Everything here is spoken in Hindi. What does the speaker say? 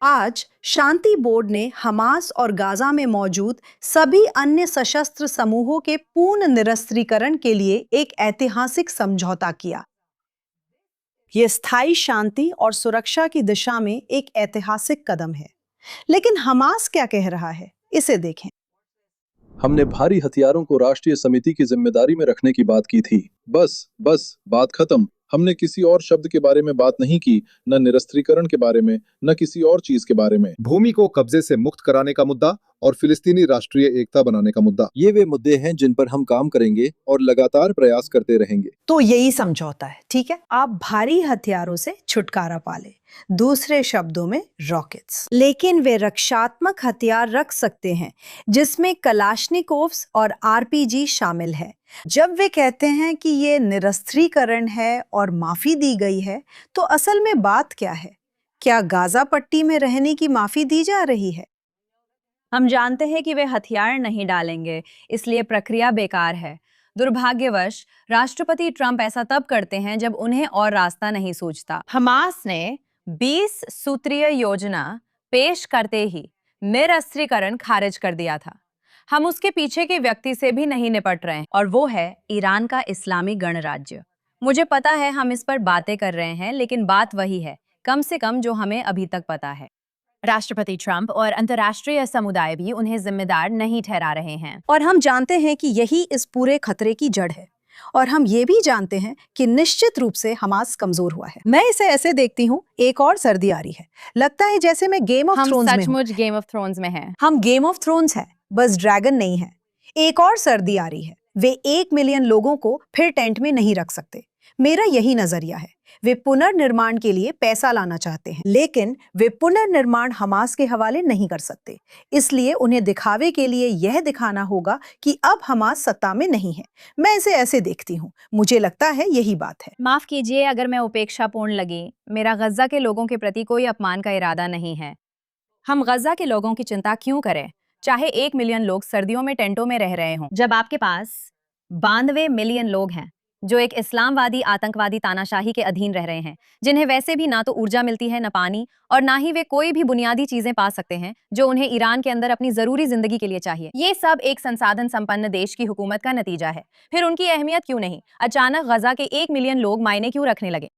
आज शांति बोर्ड ने हमास और गाजा में मौजूद सभी अन्य सशस्त्र समूहों के पूर्ण निरस्त्रीकरण के लिए एक ऐतिहासिक समझौता किया। यह स्थायी शांति और सुरक्षा की दिशा में एक ऐतिहासिक कदम है। लेकिन हमास क्या कह रहा है, इसे देखें। हमने भारी हथियारों को राष्ट्रीय समिति की जिम्मेदारी में रखने की बात की थी। बस बात खत्म। हमने किसी और शब्द के बारे में बात नहीं की, न निरस्त्रीकरण के बारे में, न किसी और चीज के बारे में। भूमि को कब्जे से मुक्त कराने का मुद्दा और फिलिस्तीनी राष्ट्रीय एकता बनाने का मुद्दा, ये वे मुद्दे हैं जिन पर हम काम करेंगे और लगातार प्रयास करते रहेंगे। तो यही समझौता है, ठीक है। आप भारी हथियारों से छुटकारा पाले, दूसरे शब्दों में रॉकेट्स। लेकिन वे रक्षात्मक हथियार रख सकते हैं जिसमें कलाश्निकोव्स और आरपीजी शामिल है। जब वे कहते हैं कि ये निरस्त्रीकरण है और माफी दी गई है, तो असल में बात क्या है? क्या गाजा पट्टी में रहने की माफी दी जा रही है? हम जानते हैं कि वे हथियार नहीं डालेंगे, इसलिए प्रक्रिया बेकार है। दुर्भाग्यवश राष्ट्रपति ट्रंप ऐसा तब करते हैं जब उन्हें और रास्ता नहीं सूझता। हमास ने 20 सूत्रीय योजना पेश करते ही निरस्त्रीकरण खारिज कर दिया था। हम उसके पीछे के व्यक्ति से भी नहीं निपट रहे हैं, और वो है ईरान का इस्लामी गणराज्य। मुझे पता है हम इस पर बातें कर रहे हैं, लेकिन बात वही है, कम से कम जो हमें अभी तक पता है। राष्ट्रपति ट्रंप और अंतर्राष्ट्रीय समुदाय भी उन्हें जिम्मेदार नहीं ठहरा रहे हैं। और हम जानते हैं कि यही इस पूरे खतरे की जड़ है। और हम ये भी जानते हैं कि निश्चित रूप से हमास कमजोर हुआ है। मैं इसे ऐसे देखती हूँ, एक और सर्दी आ रही है। लगता है जैसे मैं गेम ऑफ थ्रोन्स में हूँ। सचमुच गेम ऑफ थ्रोन्स में हैं। हम गेम ऑफ थ्रोन्स है, बस ड्रैगन नहीं है। एक और सर्दी आ रही है। वे 1 मिलियन लोगों को फिर टेंट में नहीं रख सकते। मेरा यही नजरिया है। वे पुनर्निर्माण के लिए पैसा लाना चाहते हैं, लेकिन वे पुनर्निर्माण हमास के हवाले नहीं कर सकते। इसलिए उन्हें दिखावे के लिए यह दिखाना होगा कि अब हमास सत्ता में नहीं है। मैं इसे ऐसे देखती हूँ। मुझे लगता है यही बात है। माफ कीजिए अगर मैं उपेक्षापूर्ण लगी। मेरा गजा के लोगों के प्रति कोई अपमान का इरादा नहीं है। हम गजा के लोगों की चिंता क्यों करें, चाहे 1 मिलियन लोग सर्दियों में टेंटों में रह रहे हों, जब आपके पास 92 मिलियन लोग हैं जो एक इस्लामवादी आतंकवादी तानाशाही के अधीन रह रहे हैं, जिन्हें वैसे भी ना तो ऊर्जा मिलती है, न पानी, और ना ही वे कोई भी बुनियादी चीजें पा सकते हैं जो उन्हें ईरान के अंदर अपनी जरूरी जिंदगी के लिए चाहिए। ये सब एक संसाधन संपन्न देश की हुकूमत का नतीजा है। फिर उनकी अहमियत क्यों नहीं? अचानक गजा के 1 मिलियन लोग मायने क्यों रखने लगे?